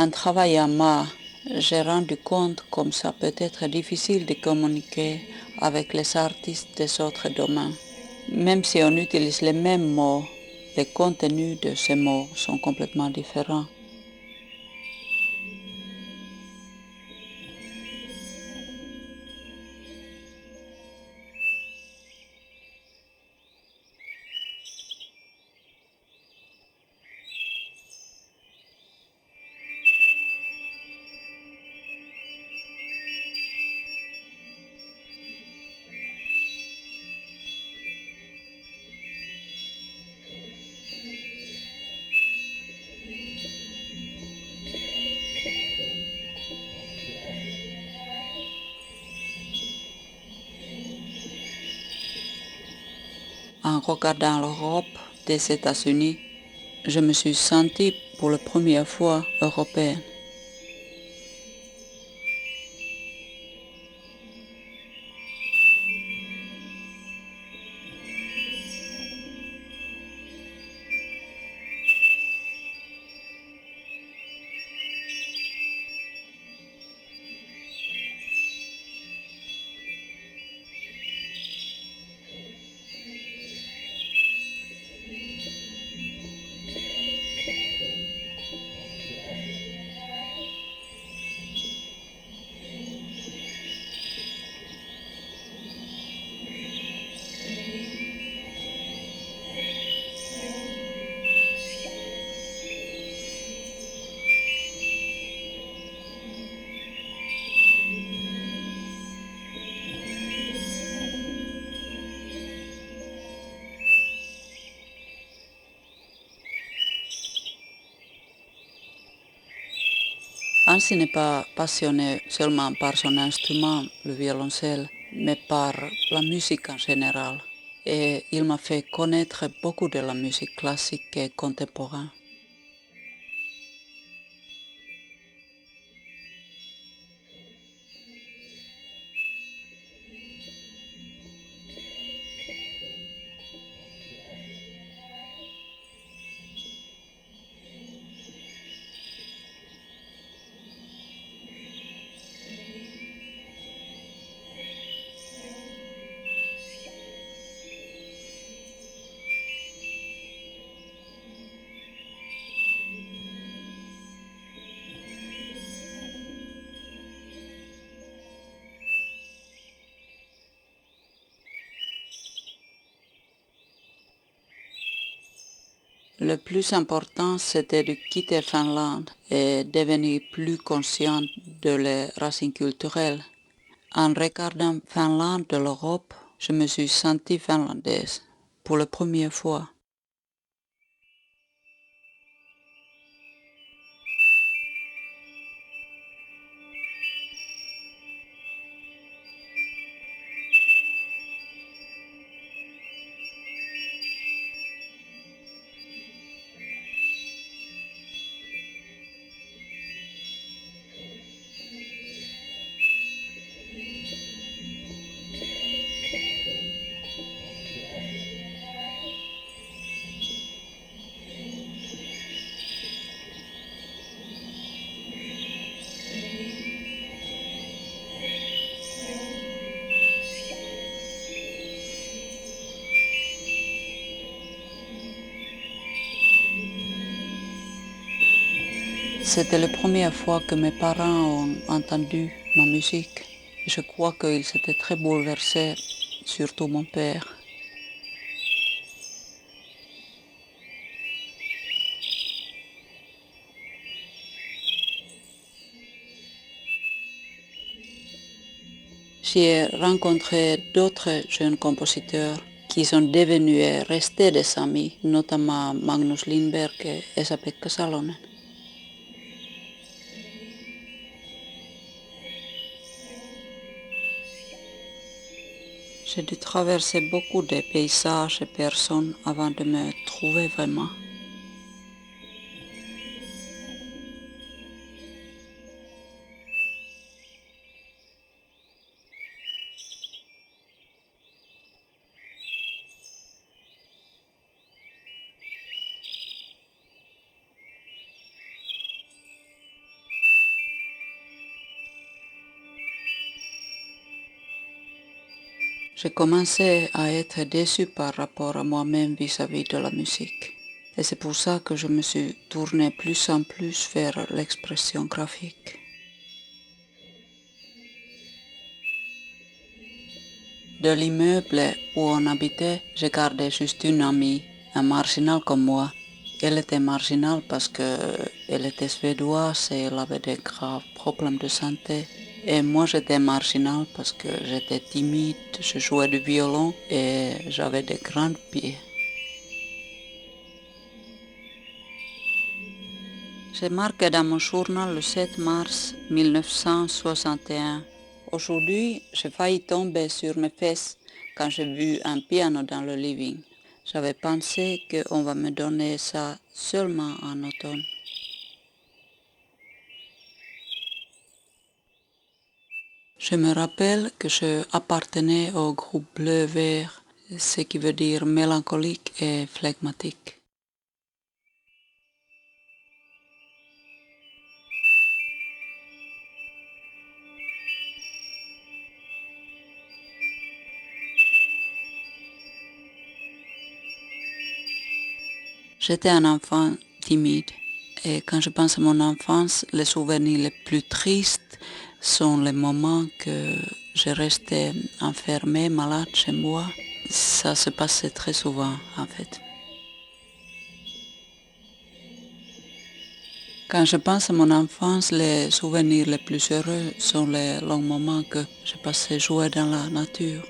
En travaillant moi, j'ai rendu compte comme ça peut être difficile de communiquer avec les artistes des autres domaines. Même si on utilise les mêmes mots, les contenus de ces mots sont complètement différents. En regardant l'Europe des États-Unis, je me suis sentie pour la première fois européenne. Ansi n'est pas passionné seulement par son instrument, le violoncelle, mais par la musique en général. Et il m'a fait connaître beaucoup de la musique classique et contemporaine. Le plus important, c'était de quitter Finlande et devenir plus conscient de les racines culturelles. En regardant Finlande de l'Europe, je me suis sentie finlandaise pour la première fois. C'était la première fois que mes parents ont entendu ma musique. Je crois qu'ils étaient très bouleversés, surtout mon père. J'ai rencontré d'autres jeunes compositeurs qui sont devenus et restés des amis, notamment Magnus Lindberg et Esa-Pekka Salonen. J'ai dû traverser beaucoup de paysages et personnes avant de me trouver vraiment. J'ai commencé à être déçue par rapport à moi-même vis-à-vis de la musique. Et c'est pour ça que je me suis tournée plus en plus vers l'expression graphique. De l'immeuble où on habitait, j'ai gardé juste une amie, un marginal comme moi. Elle était marginale parce qu'elle était suédoise et elle avait de graves problèmes de santé. Et moi j'étais marginale parce que j'étais timide, je jouais du violon et j'avais de grands pieds. J'ai marqué dans mon journal le 7 mars 1961. Aujourd'hui, j'ai failli tomber sur mes fesses quand j'ai vu un piano dans le living. J'avais pensé qu'on va me donner ça seulement en automne. Je me rappelle que je appartenais au groupe bleu-vert, ce qui veut dire mélancolique et phlegmatique. J'étais un enfant timide et quand je pense à mon enfance, les souvenirs les plus tristes sont les moments que je restais enfermée, malade chez moi. Ça se passait très souvent en fait. Quand je pense à mon enfance, les souvenirs les plus heureux sont les longs moments que je passais jouer dans la nature.